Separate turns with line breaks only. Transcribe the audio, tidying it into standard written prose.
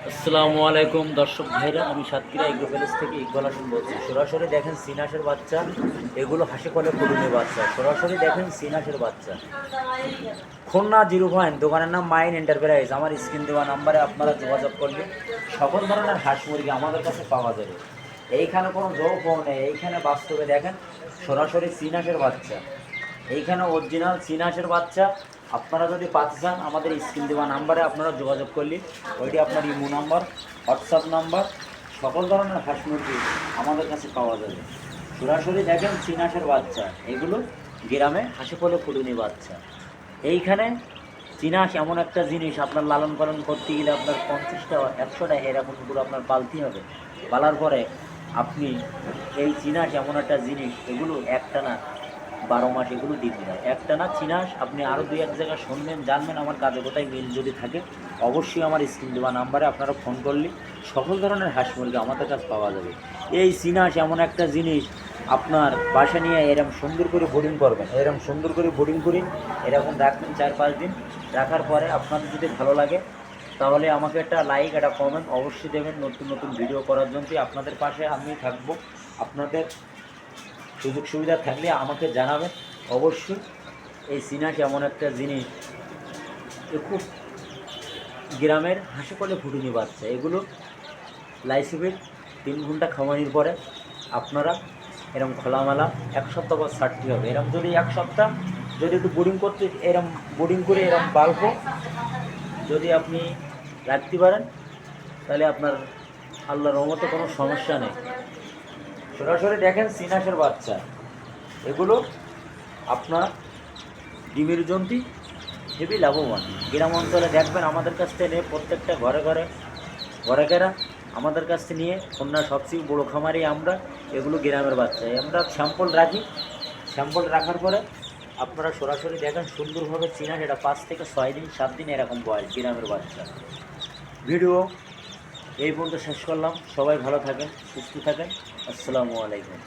আসসালামু আলাইকুম দর্শক ভাইরা, আমি সাতক্ষীরা এগ্রো প্যালেস থেকে ইকবাল হাসান বলছি। সরাসরি দেখেন সিনাসের বাচ্চা, এগুলো হাসি কলে কুড়ুনি বাচ্চা। সরাসরি দেখেন সিনাসের বাচ্চা। খুলনা 0 দোকানের নাম মাইন এন্টারপ্রাইজ। আমার স্ক্রিন দেওয়া নাম্বারে আপনারা যোগাযোগ করলে সকল ধরনের হাঁস মুরগি আমাদের কাছে পাওয়া যাবে। এইখানে কোনো জোকও নেই, এইখানে বাস্তবে দেখেন সরাসরি সিনাসের বাচ্চা। এইখানে অরিজিনাল সিনাসের বাচ্চা। আপনারা যদি পাতে চান আমাদের স্ক্রিন দেওয়া নাম্বারে আপনারা যোগাযোগ করলে ওইটি আপনার ইমো নাম্বার, হোয়াটসঅ্যাপ নাম্বার, সকল ধরনের হাঁস মুরগি আমাদের কাছে পাওয়া যাবে। সরাসরি দেখেন সিনাসের বাচ্চা, এগুলো গ্রামে হাসি ফলে ফুটুনি বাচ্চা। এইখানে চিনাস এমন একটা জিনিস, আপনার লালন পালন করতে গেলে আপনার 50টা 100টা এরকমগুলো আপনার পালতে হবে। পালার পরে আপনি এই চিনাস এমন একটা জিনিস, এগুলো একটা না 12 মাস এগুলো দিতে হয়। একটা না চিনাস আপনি আরও 2-1 জায়গায় শুনবেন, জানবেন। আমার কাজে কোথায় মিল যদি থাকে অবশ্যই আমার স্ক্রিন দেওয়া নাম্বারে আপনারা ফোন করলে সকল ধরনের হাঁস মুরগি আমাদের কাছে পাওয়া যাবে। এই চিনাস এমন একটা জিনিস, আপনার বাসা নিয়ে এরকম সুন্দর করে বোর্ডিং করবেন, এরকম সুন্দর করে বোর্ডিং করি এরকম রাখবেন 4-5 দিন। রাখার পরে আপনাদের যদি ভালো লাগে তাহলে আমাকে একটা লাইক, একটা কমেন্ট অবশ্যই দেবেন। নতুন নতুন ভিডিও করার জন্য আপনাদের পাশে আমি থাকবো। আপনাদের সুযোগ সুবিধা থাকলে আমাকে জানাবেন অবশ্যই। এই সিনাস এমন একটা জিনিস, খুব গ্রামের হাসি কলে ফুটুনি বাচ্চা। এগুলো লাইসিফিট 3 ঘন্টা খাওয়ানোর পরে আপনারা এরম খোলামেলা 1 সপ্তাহ পর ছাড়তে হবে। এরম যদি 1 সপ্তাহ যদি একটু বোর্ডিং করতে, এরম বোর্ডিং করে এরম বাল্ব যদি আপনি রাখতে পারেন তাহলে আপনার আল্লাহর রহমতে কোনো সমস্যা নেই। সরাসরি দেখেন সিনাসের বাচ্চা, এগুলো আপনার ডিমের জন্তি হেবি লাভবান। গ্রাম অঞ্চলে দেখবেন আমাদের কাছ থেকে প্রত্যেকটা ঘরে ঘরে আমাদের কাছ থেকে নিয়ে খুলনার সবচেয়ে বড়ো খামারি আমরা। এগুলো গ্রামের বাচ্চা আমরা স্যাম্পল রাখি। স্যাম্পল রাখার পরে আপনারা সরাসরি দেখেন সুন্দরভাবে চিনা, সেটা 5 থেকে 6 দিন 7 দিন এরকম বয়স গ্রামের বাচ্চা। ভিডিও এই পর্যন্ত শেষ করলাম। সবাই ভালো থাকেন, সুস্থ থাকেন। আসসালামু আলাইকুম।